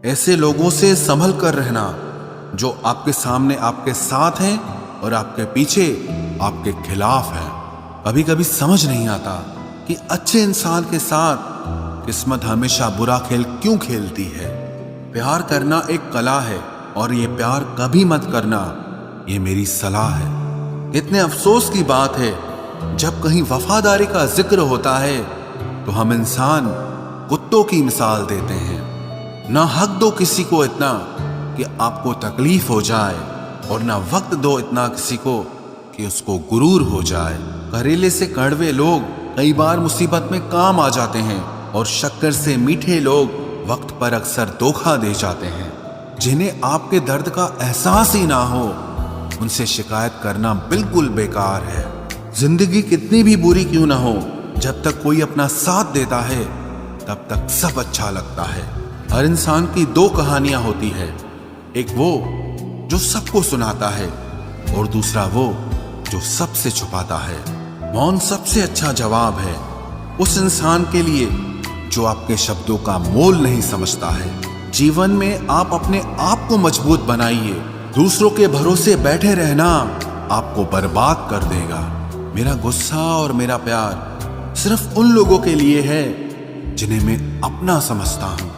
ऐसे लोगों से संभल कर रहना जो आपके सामने आपके साथ हैं और आपके पीछे आपके खिलाफ हैं। कभी कभी समझ नहीं आता कि अच्छे इंसान के साथ किस्मत हमेशा बुरा खेल क्यों खेलती है। प्यार करना एक कला है और ये प्यार कभी मत करना, ये मेरी सलाह है। इतने अफसोस की बात है जब कहीं वफादारी का जिक्र होता है तो हम इंसान कुत्तों की मिसाल देते हैं। ना हक दो किसी को इतना कि आपको तकलीफ हो जाए और ना वक्त दो इतना किसी को कि उसको गुरूर हो जाए। करेले से कड़वे लोग कई बार मुसीबत में काम आ जाते हैं और शक्कर से मीठे लोग वक्त पर अक्सर धोखा दे जाते हैं। जिन्हें आपके दर्द का एहसास ही ना हो उनसे शिकायत करना बिल्कुल बेकार है। जिंदगी कितनी भी बुरी क्यों ना हो, जब तक कोई अपना साथ देता है तब तक सब अच्छा लगता है। हर इंसान की दो कहानियां होती है, एक वो जो सबको सुनाता है और दूसरा वो जो सबसे छुपाता है। मौन सबसे अच्छा जवाब है उस इंसान के लिए जो आपके शब्दों का मोल नहीं समझता है। जीवन में आप अपने आप को मजबूत बनाइए, दूसरों के भरोसे बैठे रहना आपको बर्बाद कर देगा। मेरा गुस्सा और मेरा प्यार सिर्फ उन लोगों के लिए है जिन्हें मैं अपना समझता हूं।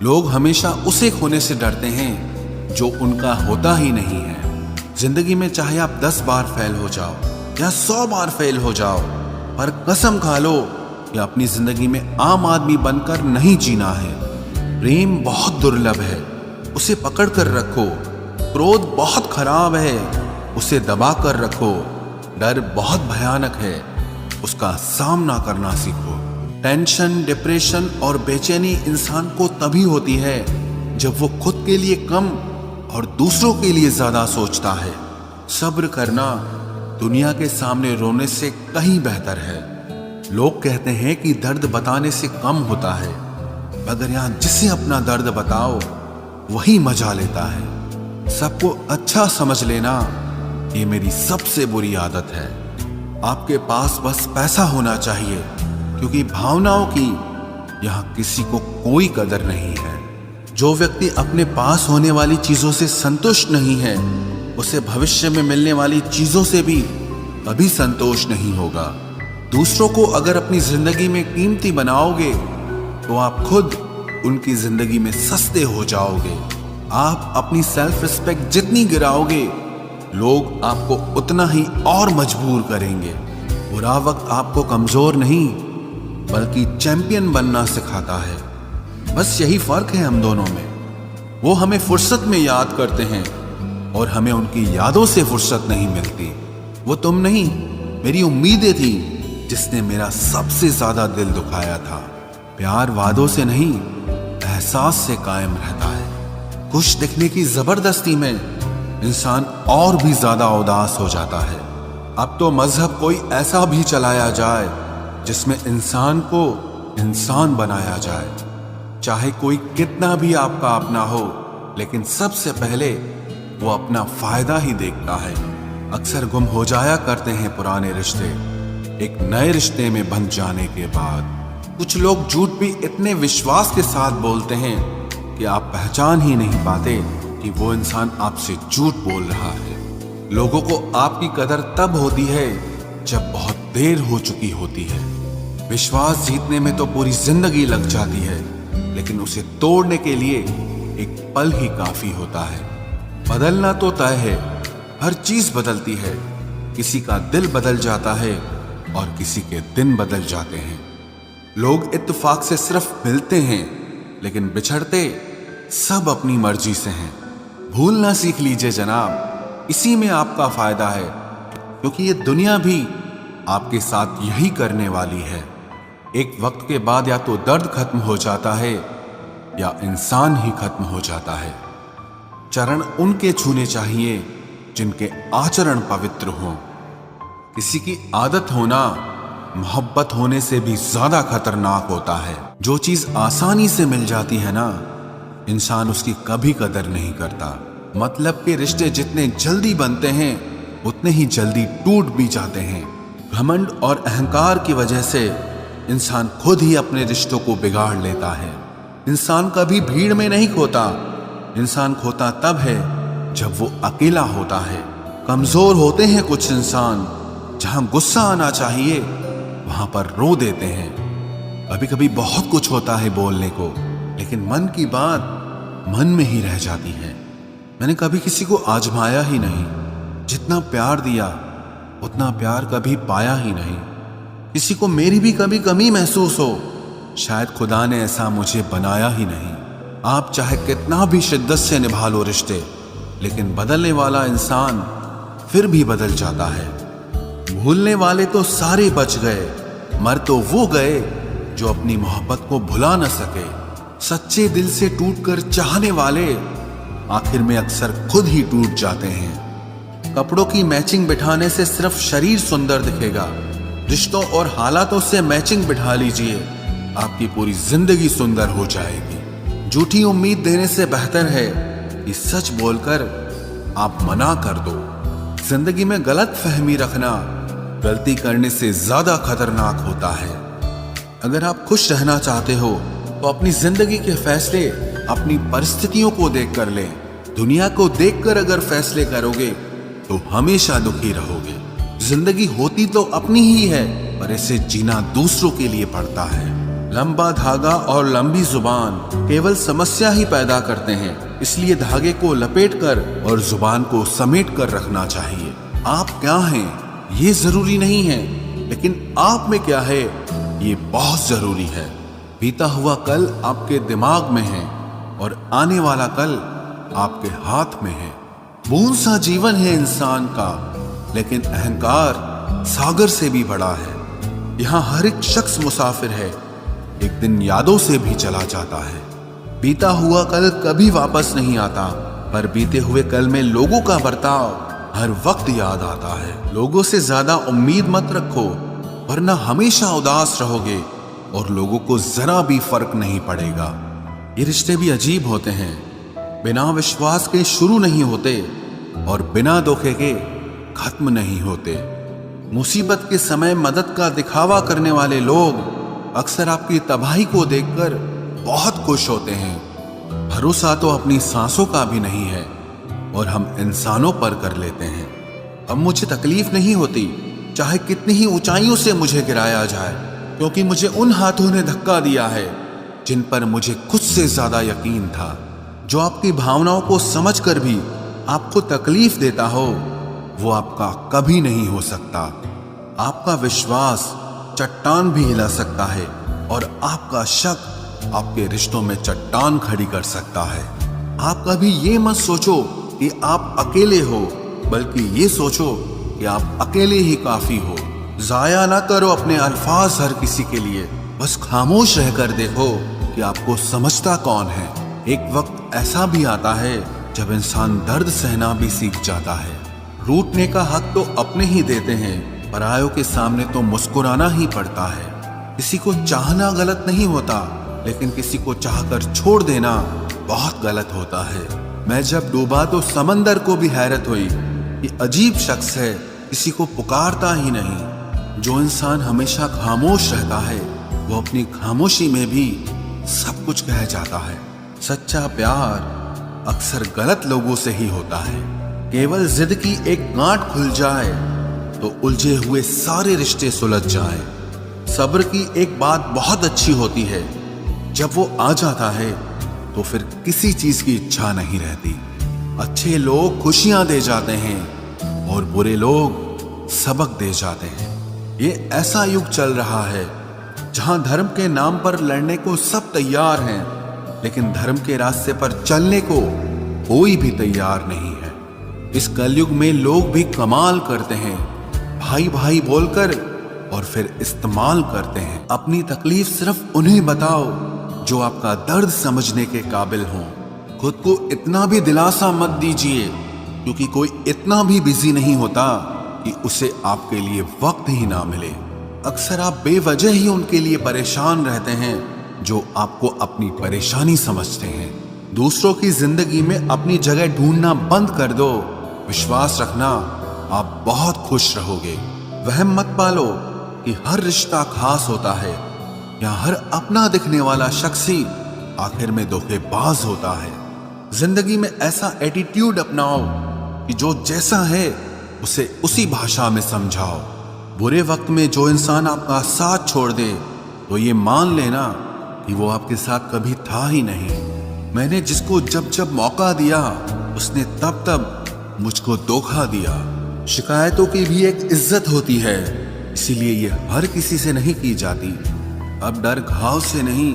लोग हमेशा उसे खोने से डरते हैं जो उनका होता ही नहीं है। जिंदगी में चाहे आप 10 बार फेल हो जाओ या 100 बार फेल हो जाओ, पर कसम खा लो कि अपनी जिंदगी में आम आदमी बनकर नहीं जीना है। प्रेम बहुत दुर्लभ है, उसे पकड़ कर रखो। क्रोध बहुत खराब है, उसे दबा कर रखो। डर बहुत भयानक है, उसका सामना करना सीखो। टेंशन, डिप्रेशन और बेचैनी इंसान को तभी होती है जब वो खुद के लिए कम और दूसरों के लिए ज्यादा सोचता है। सब्र करना दुनिया के सामने रोने से कहीं बेहतर है। लोग कहते हैं कि दर्द बताने से कम होता है, मगर यहाँ जिसे अपना दर्द बताओ वही मजा लेता है। सबको अच्छा समझ लेना ये मेरी सबसे बुरी आदत है। आपके पास बस पैसा होना चाहिए, क्योंकि भावनाओं की यहाँ किसी को कोई कदर नहीं है। जो व्यक्ति अपने पास होने वाली चीजों से संतुष्ट नहीं है, उसे भविष्य में मिलने वाली चीजों से भी कभी संतोष नहीं होगा। दूसरों को अगर अपनी जिंदगी में कीमती बनाओगे तो आप खुद उनकी जिंदगी में सस्ते हो जाओगे। आप अपनी सेल्फ रिस्पेक्ट जितनी गिराओगे, लोग आपको उतना ही और मजबूर करेंगे। बुरा वक्त आपको कमजोर नहीं बल्कि चैंपियन बनना सिखाता है। बस यही फर्क है हम दोनों में। वो हमें फुर्सत में याद करते हैं और हमें उनकी यादों से फुर्सत नहीं मिलती। वो तुम नहीं, मेरी उम्मीदें थी जिसने मेरा सबसे ज्यादा दिल दुखाया था। प्यार वादों से नहीं, एहसास से कायम रहता है। खुश दिखने की जबरदस्ती में इंसान और भी ज्यादा उदास हो जाता है। अब तो मजहब कोई ऐसा भी चलाया जाए जिसमें इंसान को इंसान बनाया जाए। चाहे कोई कितना भी आपका अपना हो, लेकिन सबसे पहले वो अपना फायदा ही देखता है। अक्सर गुम हो जाया करते हैं पुराने रिश्ते एक नए रिश्ते में बंध जाने के बाद। कुछ लोग झूठ भी इतने विश्वास के साथ बोलते हैं कि आप पहचान ही नहीं पाते कि वो इंसान आपसे झूठ बोल रहा है। लोगों को आपकी कदर तब होती है जब बहुत देर हो चुकी होती है। विश्वास जीतने में तो पूरी जिंदगी लग जाती है, लेकिन उसे तोड़ने के लिए एक पल ही काफी होता है। बदलना तो तय है, हर चीज बदलती है। किसी का दिल बदल जाता है और किसी के दिन बदल जाते हैं। लोग इत्तेफाक से सिर्फ मिलते हैं, लेकिन बिछड़ते सब अपनी मर्जी से हैं। भूलना सीख लीजिए जनाब, इसी में आपका फायदा है, क्योंकि ये दुनिया भी आपके साथ यही करने वाली है। एक वक्त के बाद या तो दर्द खत्म हो जाता है या इंसान ही खत्म हो जाता है। चरण उनके छूने चाहिए जिनके आचरण पवित्र हों। किसी की आदत होना मोहब्बत होने से भी ज्यादा खतरनाक होता है। जो चीज आसानी से मिल जाती है ना, इंसान उसकी कभी कदर नहीं करता। मतलब के रिश्ते जितने जल्दी बनते हैं उतने ही जल्दी टूट भी जाते हैं। घमंड और अहंकार की वजह से इंसान खुद ही अपने रिश्तों को बिगाड़ लेता है। इंसान कभी भीड़ में नहीं खोता, इंसान खोता तब है जब वो अकेला होता है। कमजोर होते हैं कुछ इंसान, जहां गुस्सा आना चाहिए वहां पर रो देते हैं। कभी कभी बहुत कुछ होता है बोलने को, लेकिन मन की बात मन में ही रह जाती है। मैंने कभी किसी को आजमाया ही नहीं, जितना प्यार दिया उतना प्यार कभी पाया ही नहीं। किसी को मेरी भी कभी कमी महसूस हो, शायद खुदा ने ऐसा मुझे बनाया ही नहीं। आप चाहे कितना भी शिद्दत से निभा लो रिश्ते, लेकिन बदलने वाला इंसान फिर भी बदल जाता है। भूलने वाले तो सारे बच गए, मर तो वो गए जो अपनी मोहब्बत को भुला न सके। सच्चे दिल से टूटकर चाहने वाले आखिर में अक्सर खुद ही टूट जाते हैं। कपड़ों की मैचिंग बिठाने से सिर्फ शरीर सुंदर दिखेगा, रिश्तों और हालातों से मैचिंग बिठा लीजिए, आपकी पूरी जिंदगी सुंदर हो जाएगी। झूठी उम्मीद देने से बेहतर है कि सच बोलकर आप मना कर दो। जिंदगी में गलत फहमी रखना गलती करने से ज्यादा खतरनाक होता है। अगर आप खुश रहना चाहते हो तो अपनी जिंदगी के फैसले अपनी परिस्थितियों को देखकर लें। दुनिया को देखकर अगर फैसले करोगे तो हमेशा दुखी रहोगे। जिंदगी होती तो अपनी ही है, पर इसे जीना दूसरों के लिए पड़ता है। लंबा धागा और लंबी जुबान केवल समस्या ही पैदा करते हैं, इसलिए धागे को लपेटकर और जुबान को समेट कर रखना चाहिए। आप क्या हैं ये जरूरी नहीं है, लेकिन आप में क्या है ये बहुत जरूरी है। बीता हुआ कल आपके दिमाग में है और आने वाला कल आपके हाथ में है। बूंद सा जीवन है इंसान का, लेकिन अहंकार सागर से भी बड़ा है। यहाँ हर एक शख्स मुसाफिर है, एक दिन यादों से भी चला जाता है। बीता हुआ कल कभी वापस नहीं आता, पर बीते हुए कल में लोगों का बर्ताव हर वक्त याद आता है। लोगों से ज्यादा उम्मीद मत रखो, वरना हमेशा उदास रहोगे और लोगों को जरा भी फर्क नहीं पड़ेगा। ये रिश्ते भी अजीब होते हैं, बिना विश्वास के शुरू नहीं होते और बिना धोखे के खत्म नहीं होते। मुसीबत के समय मदद का दिखावा करने वाले लोग अक्सर आपकी तबाही को देखकर बहुत खुश होते हैं। भरोसा तो अपनी सांसों का भी नहीं है और हम इंसानों पर कर लेते हैं। अब मुझे तकलीफ नहीं होती, चाहे कितनी ही ऊंचाइयों से मुझे गिराया जाए, क्योंकि मुझे उन हाथों ने धक्का दिया है जिन पर मुझे खुद से ज्यादा यकीन था। जो आपकी भावनाओं को समझकर भी आपको तकलीफ देता हो, वो आपका कभी नहीं हो सकता। आपका विश्वास चट्टान भी हिला सकता है और आपका शक आपके रिश्तों में चट्टान खड़ी कर सकता है। आप कभी ये मत सोचो कि आप अकेले हो, बल्कि ये सोचो कि आप अकेले ही काफी हो। जाया ना करो अपने अल्फाज हर किसी के लिए, बस खामोश रहकर देखो कि आपको समझता कौन है। एक वक्त ऐसा भी आता है जब इंसान दर्द सहना भी सीख जाता है। रूठने का हक तो अपने ही देते हैं, परायों के सामने तो मुस्कुराना ही पड़ता है। किसी को चाहना गलत नहीं होता, लेकिन किसी को चाहकर छोड़ देना बहुत गलत होता है। मैं जब डूबा तो समंदर को भी हैरत हुई कि अजीब शख्स है, किसी को पुकारता ही नहीं। जो इंसान हमेशा खामोश रहता है, वो अपनी खामोशी में भी सब कुछ कह जाता है। सच्चा प्यार अक्सर गलत लोगों से ही होता है। केवल जिद की एक गांठ खुल जाए तो उलझे हुए सारे रिश्ते सुलझ जाए। सब्र की एक बात बहुत अच्छी होती है, जब वो आ जाता है तो फिर किसी चीज की इच्छा नहीं रहती। अच्छे लोग खुशियां दे जाते हैं और बुरे लोग सबक दे जाते हैं। ये ऐसा युग चल रहा है जहां धर्म के नाम पर लड़ने को सब तैयार हैं, लेकिन धर्म के रास्ते पर चलने को कोई भी तैयार नहीं है। इस कलयुग में लोग भी कमाल करते हैं, भाई भाई बोलकर और फिर इस्तेमाल करते हैं। अपनी तकलीफ सिर्फ उन्हें बताओ जो आपका दर्द समझने के काबिल हों। खुद को इतना भी दिलासा मत दीजिए, क्योंकि कोई इतना भी बिजी नहीं होता कि उसे आपके लिए वक्त ही ना मिले। अक्सर आप बेवजह ही उनके लिए परेशान रहते हैं जो आपको अपनी परेशानी समझते हैं। दूसरों की जिंदगी में अपनी जगह ढूंढना बंद कर दो। विश्वास रखना, आप बहुत खुश रहोगे। वहम मत पालो कि हर रिश्ता खास होता है या हर अपना दिखने वाला शख्स ही आखिर में धोखेबाज होता है। जिंदगी में ऐसा एटीट्यूड अपनाओ कि जो जैसा है उसे उसी भाषा में समझाओ। बुरे वक्त में जो इंसान आपका साथ छोड़ दे तो ये मान लेना कि वो आपके साथ कभी था ही नहीं। मैंने जिसको जब जब मौका दिया उसने तब तब मुझको धोखा दिया। शिकायतों की भी एक इज्जत होती है, इसीलिए ये हर किसी से नहीं की जाती। अब डर घाव से नहीं,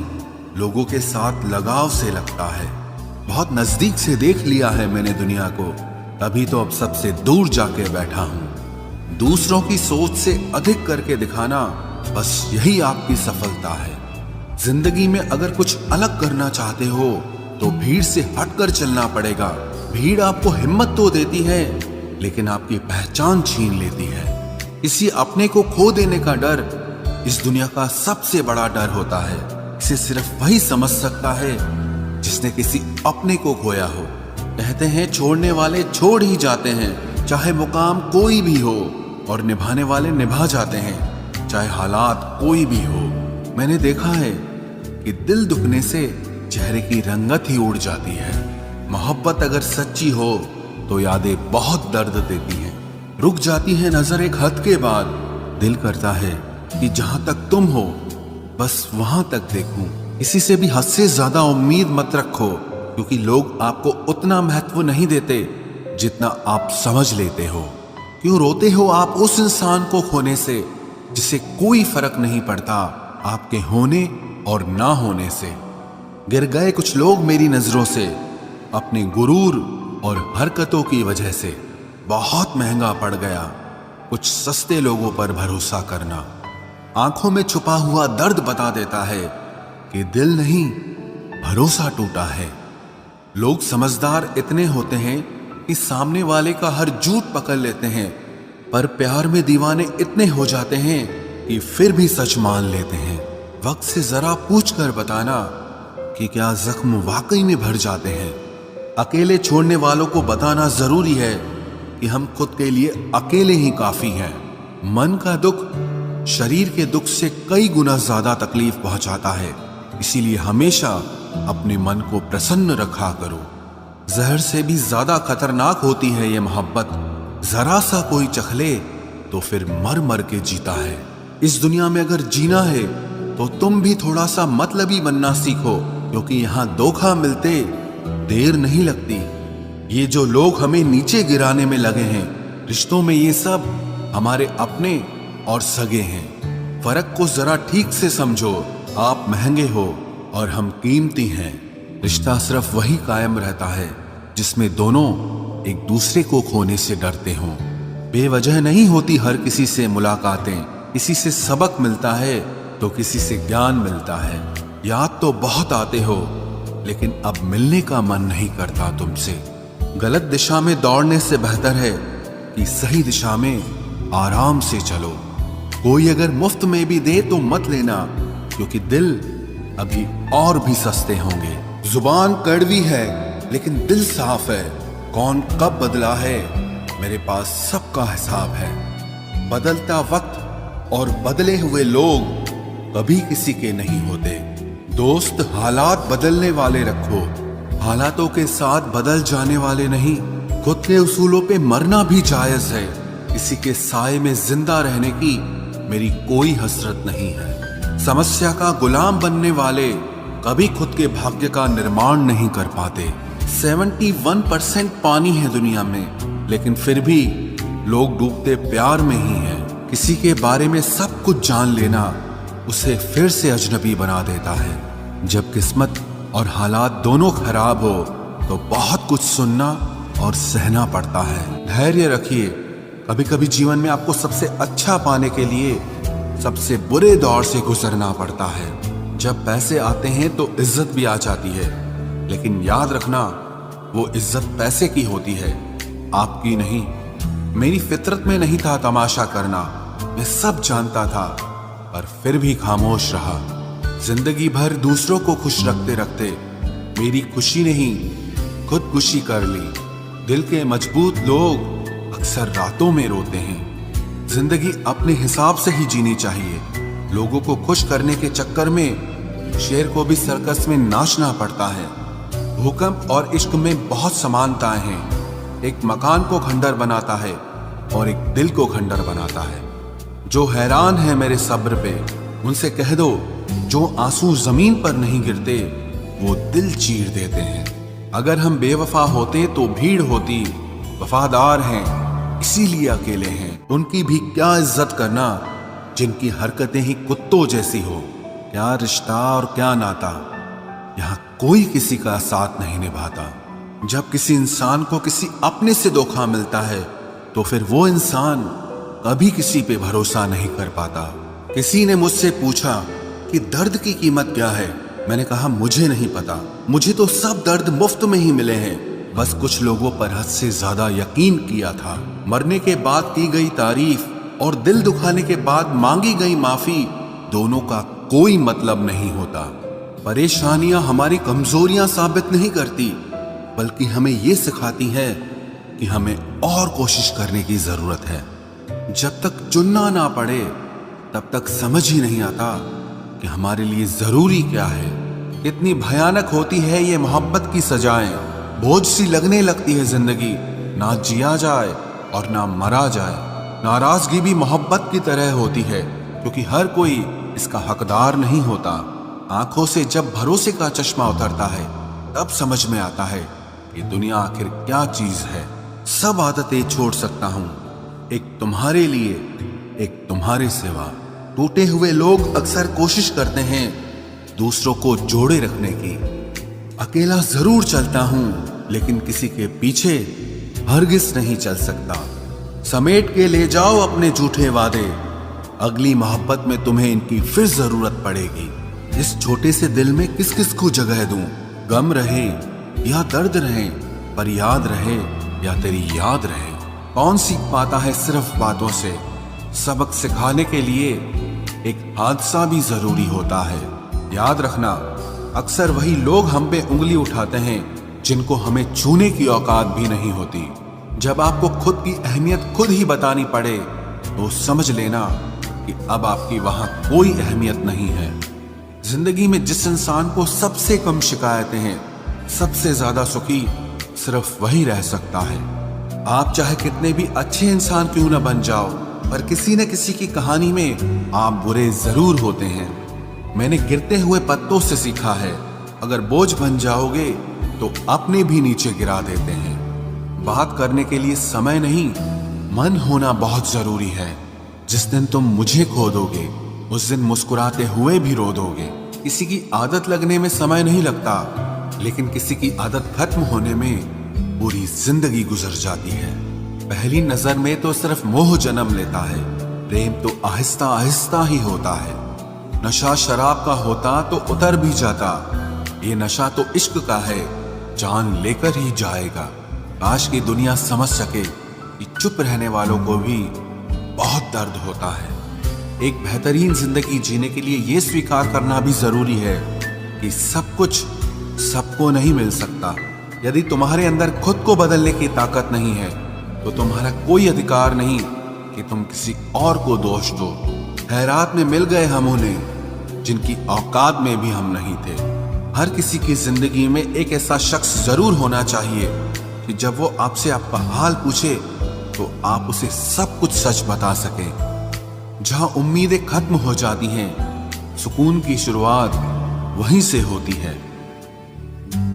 लोगों के साथ लगाव से लगता है। बहुत नजदीक से देख लिया है मैंने दुनिया को, तभी तो अब सबसे दूर जाके बैठा हूं। दूसरों की सोच से अधिक करके दिखाना, बस यही आपकी सफलता है। जिंदगी में अगर कुछ अलग करना चाहते हो तो भीड़ से हटकर चलना पड़ेगा। भीड़ आपको हिम्मत तो देती है, लेकिन आपकी पहचान छीन लेती है। किसी अपने को खो देने का डर इस दुनिया का सबसे बड़ा डर होता है। इसे सिर्फ वही समझ सकता है जिसने किसी अपने को खोया हो। कहते हैं छोड़ने वाले छोड़ ही जाते हैं, चाहे मुकाम कोई भी हो, और निभाने वाले निभा जाते हैं, चाहे हालात कोई भी हो। मैंने देखा है कि दिल दुखने से चेहरे की रंगत ही उड़ जाती है। मोहब्बत अगर सच्ची हो तो यादें बहुत दर्द देती हैं। रुक जाती है नजर एक हद के बाद। दिल करता है कि जहां तक तुम हो बस वहां तक देखूं। किसी से भी हद से ज्यादा उम्मीद मत रखो, क्योंकि लोग आपको उतना महत्व नहीं देते जितना आप समझ लेते हो। क्यों रोते हो आप उस इंसान को खोने से जिसे कोई फर्क नहीं पड़ता आपके होने और ना होने से। गिर गए कुछ लोग मेरी नजरों से अपने गुरूर और हरकतों की वजह से। बहुत महंगा पड़ गया कुछ सस्ते लोगों पर भरोसा करना। आंखों में छुपा हुआ दर्द बता देता है कि दिल नहीं, भरोसा टूटा है। लोग समझदार इतने होते हैं कि सामने वाले का हर झूठ पकड़ लेते हैं, पर प्यार में दीवाने इतने हो जाते हैं कि फिर भी सच मान लेते हैं। वक्त से जरा पूछ कर बताना कि क्या जख्म वाकई में भर जाते हैं। अकेले छोड़ने वालों को बताना जरूरी है कि हम खुद के लिए अकेले ही काफी हैं। मन का दुख शरीर के दुख से कई गुना ज्यादा तकलीफ पहुंचाता है, इसीलिए हमेशा अपने मन को प्रसन्न रखा करो। जहर से भी ज्यादा खतरनाक होती है ये मोहब्बत। जरा सा कोई चखले तो फिर मर मर के जीता है। इस दुनिया में अगर जीना है तो तुम भी थोड़ा सा मतलबी बनना सीखो, क्योंकि यहां धोखा मिलते देर नहीं लगती। ये जो लोग हमें नीचे गिराने में लगे हैं, रिश्तों में ये सब हमारे अपने और सगे हैं। फर्क को जरा ठीक से समझो। आप महंगे हो और हम कीमती हैं। रिश्ता सिर्फ वही कायम रहता है जिसमें दोनों एक दूसरे को खोने से डरते हों। बेवजह नहीं होती हर किसी से मुलाकातें। किसी से सबक मिलता है तो किसी से ज्ञान मिलता है। याद तो बहुत आते हो, लेकिन अब मिलने का मन नहीं करता तुमसे। गलत दिशा में दौड़ने से बेहतर है कि सही दिशा में आराम से चलो। कोई अगर मुफ्त में भी दे तो मत लेना, क्योंकि दिल अभी और भी सस्ते होंगे। जुबान कड़वी है लेकिन दिल साफ है। कौन कब बदला है मेरे पास सबका हिसाब है। बदलता वक्त और बदले हुए लोग कभी किसी के नहीं होते। दोस्त हालात बदलने वाले रखो, हालातों के साथ बदल जाने वाले नहीं। खुद के उसूलों पे मरना भी जायज है। किसी के साए में जिंदा रहने की मेरी कोई हसरत नहीं है। समस्या का गुलाम बनने वाले कभी खुद के भाग्य का निर्माण नहीं कर पाते। 71% पानी है दुनिया में, लेकिन फिर भी लोग डूबते प्यार में ही हैं। किसी के बारे में सब कुछ जान लेना उसे फिर से अजनबी बना देता है। जब किस्मत और हालात दोनों खराब हो तो बहुत कुछ सुनना और सहना पड़ता है। धैर्य रखिए। कभी कभी जीवन में आपको सबसे अच्छा पाने के लिए सबसे बुरे दौर से गुजरना पड़ता है। जब पैसे आते हैं तो इज्जत भी आ जाती है, लेकिन याद रखना वो इज्जत पैसे की होती है, आपकी नहीं। मेरी फितरत में नहीं था तमाशा करना, मैं सब जानता था, पर फिर भी खामोश रहा। जिंदगी भर दूसरों को खुश रखते रखते मेरी खुशी नहीं खुदकुशी कर ली। दिल के मजबूत लोग अक्सर रातों में रोते हैं। जिंदगी अपने हिसाब से ही जीनी चाहिए। लोगों को खुश करने के चक्कर में शेर को भी सर्कस में नाचना पड़ता है। भूकंप और इश्क में बहुत समानताएं हैं। एक मकान को खंडर बनाता है और एक दिल को खंडर बनाता है। जो हैरान है मेरे सब्र पे, उनसे कह दो जो आंसू जमीन पर नहीं गिरते वो दिल चीर देते हैं। अगर हम बेवफा होते तो भीड़ होती, वफादार हैं इसीलिए अकेले हैं। उनकी भी क्या इज्जत करना जिनकी हरकतें ही कुत्तों जैसी हो। क्या रिश्ता और क्या नाता, यहाँ कोई किसी का साथ नहीं निभाता। जब किसी इंसान को किसी अपने से धोखा मिलता है तो फिर वो इंसान कभी किसी पे भरोसा नहीं कर पाता। किसी ने मुझसे पूछा कि दर्द की कीमत क्या है। मैंने कहा मुझे नहीं पता, मुझे तो सब दर्द मुफ्त में ही मिले हैं। बस कुछ लोगों पर हद से ज्यादा यकीन किया था। मरने के बाद की गई तारीफ और दिल दुखाने के बाद मांगी गई माफी, दोनों का कोई मतलब नहीं होता। परेशानियां हमारी कमजोरियां साबित नहीं करती, बल्कि हमें ये सिखाती है कि हमें और कोशिश करने की जरूरत है। जब तक चुनना ना पड़े तब तक समझ ही नहीं आता कि हमारे लिए जरूरी क्या है। कितनी भयानक होती है ये मोहब्बत की सजाएं। बोझ सी लगने लगती है जिंदगी, ना जिया जाए और ना मरा जाए। नाराजगी भी मोहब्बत की तरह होती है, क्योंकि हर कोई इसका हकदार नहीं होता। आंखों से जब भरोसे का चश्मा उतरता है तब समझ में आता है कि दुनिया आखिर क्या चीज है। सब आदतें छोड़ सकता हूं, एक तुम्हारे लिए, एक तुम्हारे सिवा। टूटे हुए लोग अक्सर कोशिश करते हैं दूसरों को जोड़े रखने की। अकेला जरूर चलता हूं, लेकिन किसी के पीछे हरगिज नहीं चल सकता। समेट के ले जाओ अपने झूठे वादे, अगली मोहब्बत में तुम्हें इनकी फिर जरूरत पड़ेगी। इस छोटे से दिल में किस किस को जगह दूं? गम रहे या दर्द रहे, पर याद रहे या तेरी याद रहे। कौन सीख पाता है सिर्फ बातों से? सबक सिखाने के लिए एक हादसा भी जरूरी होता है। याद रखना, अक्सर वही लोग हम पे उंगली उठाते हैं जिनको हमें छूने की औकात भी नहीं होती। जब आपको खुद की अहमियत खुद ही बतानी पड़े तो समझ लेना कि अब आपकी वहां कोई अहमियत नहीं है। जिंदगी में जिस इंसान को सबसे कम शिकायतें हैं, सबसे ज्यादा सुखी सिर्फ वही रह सकता है। आप चाहे कितने भी अच्छे इंसान क्यों न बन जाओ, पर किसी न किसी की कहानी में आप बुरे जरूर होते हैं। मैंने गिरते हुए पत्तों से सीखा है, अगर बोझ बन जाओगे तो अपने भी नीचे गिरा देते हैं। बात करने के लिए समय नहीं, मन होना बहुत जरूरी है। जिस दिन तुम मुझे खो दोगे उस दिन मुस्कुराते हुए भी रो दोगे। किसी की आदत लगने में समय नहीं लगता, लेकिन किसी की आदत खत्म होने में पूरी जिंदगी गुजर जाती है। पहली नजर में तो सिर्फ मोह जन्म लेता है, प्रेम तो आहिस्ता आहिस्ता ही होता है। नशा शराब का होता तो उतर भी जाता, ये नशा तो इश्क का है, जान लेकर ही जाएगा। काश की दुनिया समझ सके कि चुप रहने वालों को भी बहुत दर्द होता है। एक बेहतरीन जिंदगी जीने के लिए ये स्वीकार करना भी जरूरी है कि सब कुछ सबको नहीं मिल सकता। यदि तुम्हारे अंदर खुद को बदलने की ताकत नहीं है तो तुम्हारा कोई अधिकार नहीं कि तुम किसी और को दोष दो। खैरात में मिल गए हम उन्हें जिनकी औकात में भी हम नहीं थे। हर किसी की जिंदगी में एक ऐसा शख्स जरूर होना चाहिए कि जब वो आपसे आपका हाल पूछे तो आप उसे सब कुछ सच बता सके। जहां उम्मीदें खत्म हो जाती हैं, सुकून की शुरुआत वहीं से होती है।